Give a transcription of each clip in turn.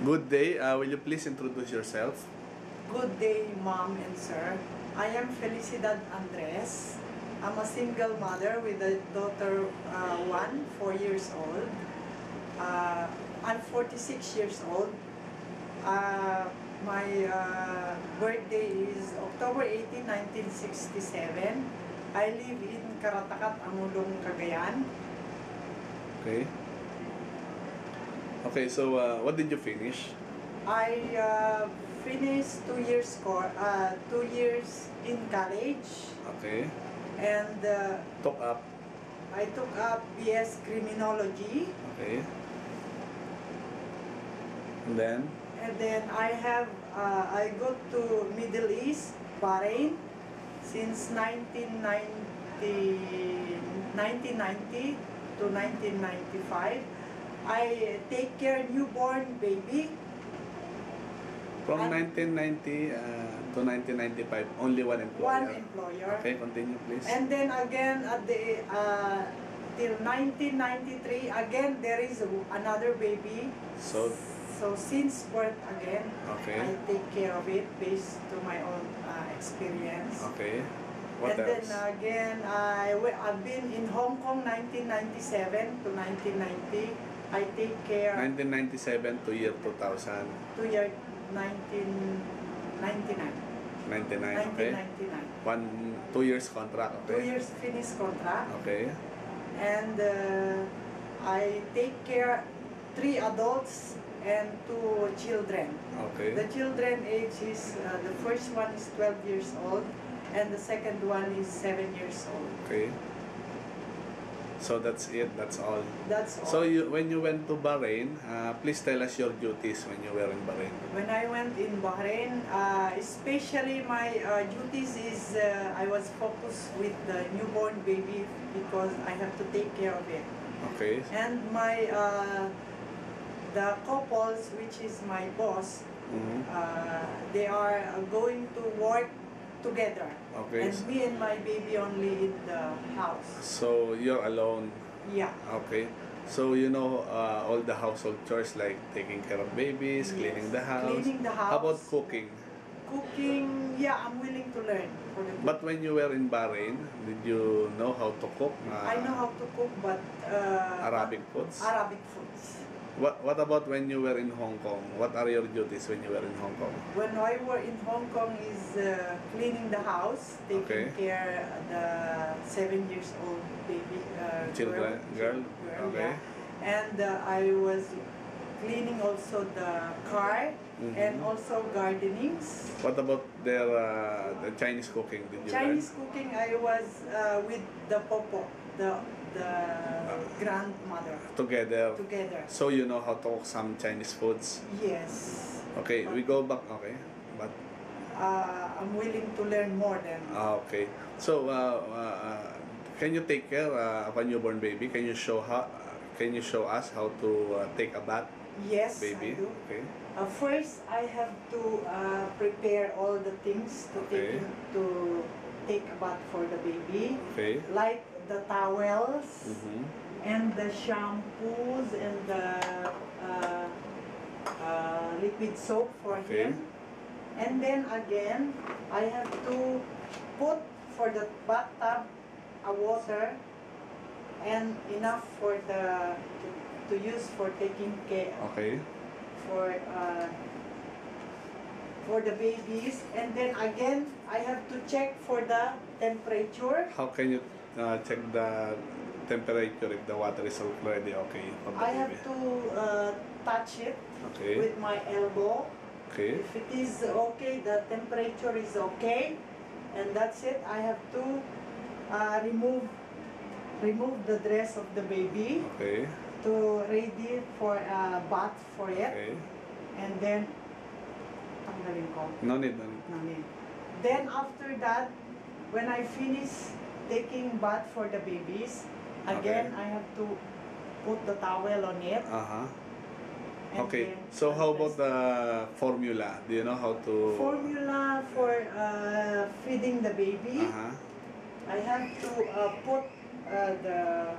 Good day. Will you please introduce yourself? Good day, Mom and Sir. I am Felicidad Andres. I'm a single mother with a daughter, 4 years old. I'm 46 years old. My birthday is October 18, 1967. I live in Karatakat, Amulong, Cagayan. Okay. Okay, so what did you finish? I finished 2 years 2 years in college, Okay. and Talk up. I took up BS Criminology, Okay. And then? I go to Middle East, Bahrain, since 1990 to 1995. I take care newborn baby. From 1990 to 1995, only one employer. One employer. Okay, continue please. And then again at the till 1993 again there is another baby. So Since birth again, okay. I take care of it based to my own experience. Okay. What and else? then again I've been in Hong Kong 1997 to 1990. I take care 1997 to year 2000. to year 1999. 99, okay. 1999. 2 years contract, okay. 2 years finish contract. Okay. And I take care 3 adults and 2 children. Okay. The children age is the first one is 12 years old and the second one is 7 years old. Okay. So that's it. That's all. That's all. So when you went to Bahrain, please tell us your duties when you were in Bahrain. When I went in Bahrain, especially my duties is I was focused with the newborn baby because I have to take care of it. Okay. And my the couples, which is my boss, they are going to work together. Okay. And me and my baby only in the house. So you're alone. Yeah. Okay. So you know all the household chores like taking care of babies, Yes. cleaning the house. Cleaning the How about house. cooking? Cooking, yeah, I'm willing to learn for the But when you were in Bahrain, did you know how to cook? I know how to cook, but Arabic foods. Arabic foods. What about when you were in Hong Kong? What are your duties when you were in Hong Kong? When I were in Hong Kong is cleaning the house, taking Okay. care the 7 years old baby Girl. Okay. yeah. And I was cleaning also the car and also gardenings. What about their the Chinese cooking? Did you Chinese cooking, I was with the popo, the grandmother learn? Together. So you know how to cook some Chinese foods? Yes. Okay, we go back. Okay. But I'm willing to learn more than. okay. So can you take care of a newborn baby? Can you show us how to take a bath? Yes, Baby. I do. Okay. First, I have to prepare all the things to Okay. take a bath for the baby, Okay. like the towels Mm-hmm. and the shampoos and the liquid soap for Okay. him. And then again, I have to put for the bathtub a water and enough for to use for taking care Okay. for the babies. And then again I have to check for the temperature. How can you check the temperature if the water is already okay for the I baby? have to touch it Okay. with my elbow. Okay. If it is okay, the temperature is okay, and that's it. I have to remove the dress of the baby Okay. to ready for a bath for it. Okay. And then tanggalin ko. No need. No need. Then after that, when I finish taking bath for the babies, again Okay. I have to put the towel on it. and Okay. then So how about undress. the formula? Do you know how to? Formula for feeding the baby. I have to put the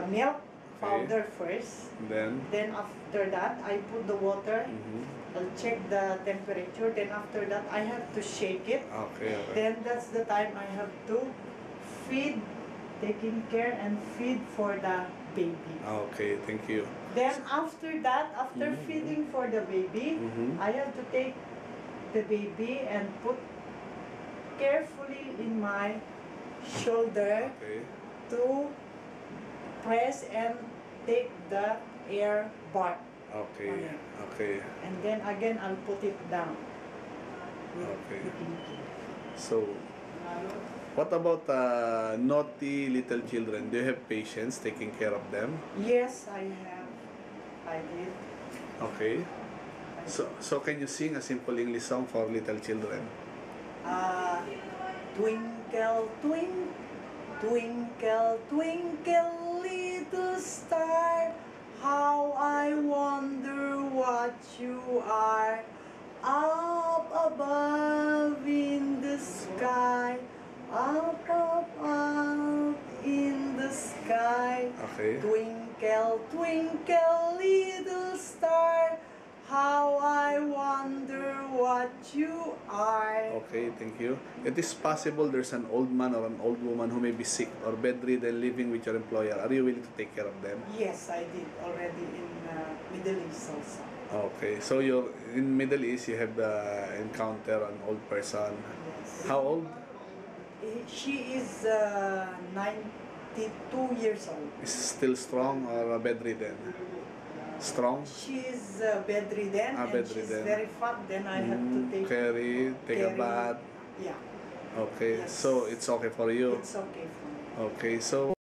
milk powder first. Then. Then after that, I put the water. I'll check the temperature. Then after that, I have to shake it. Okay. Okay. Then that's the time I have to feed, taking care and feed for the baby. Okay. Thank you. Then after that, after feeding for the baby, I have to take the baby and put carefully in my shoulder Okay. to press and take the air bar. Okay. Okay. And then again, I'll put it down. Okay. So, what about naughty little children? Do you have patience taking care of them? Yes, I have. I did. Okay. So can you sing a simple English song for little children? Twinkle, twinkle, twinkle, little star, how I wonder what you are. Up above in the sky, up in the sky. Okay. Twinkle, twinkle, little star, how I wonder what you are. Okay, thank you. It is possible there's an old man or an old woman who may be sick or bedridden living with your employer. Are you willing to take care of them? Yes, I did already in Middle East also. Okay, so you're in Middle East, you have encounter an old person. Yes. How old? She is 92 years old. Is still strong or bedridden? Strong? She is bedridden and she's Bedridden. very fat. Then I have to take take a carry- bath. Yeah, Okay, Yes. so it's okay for you. it's okay for me. Okay, so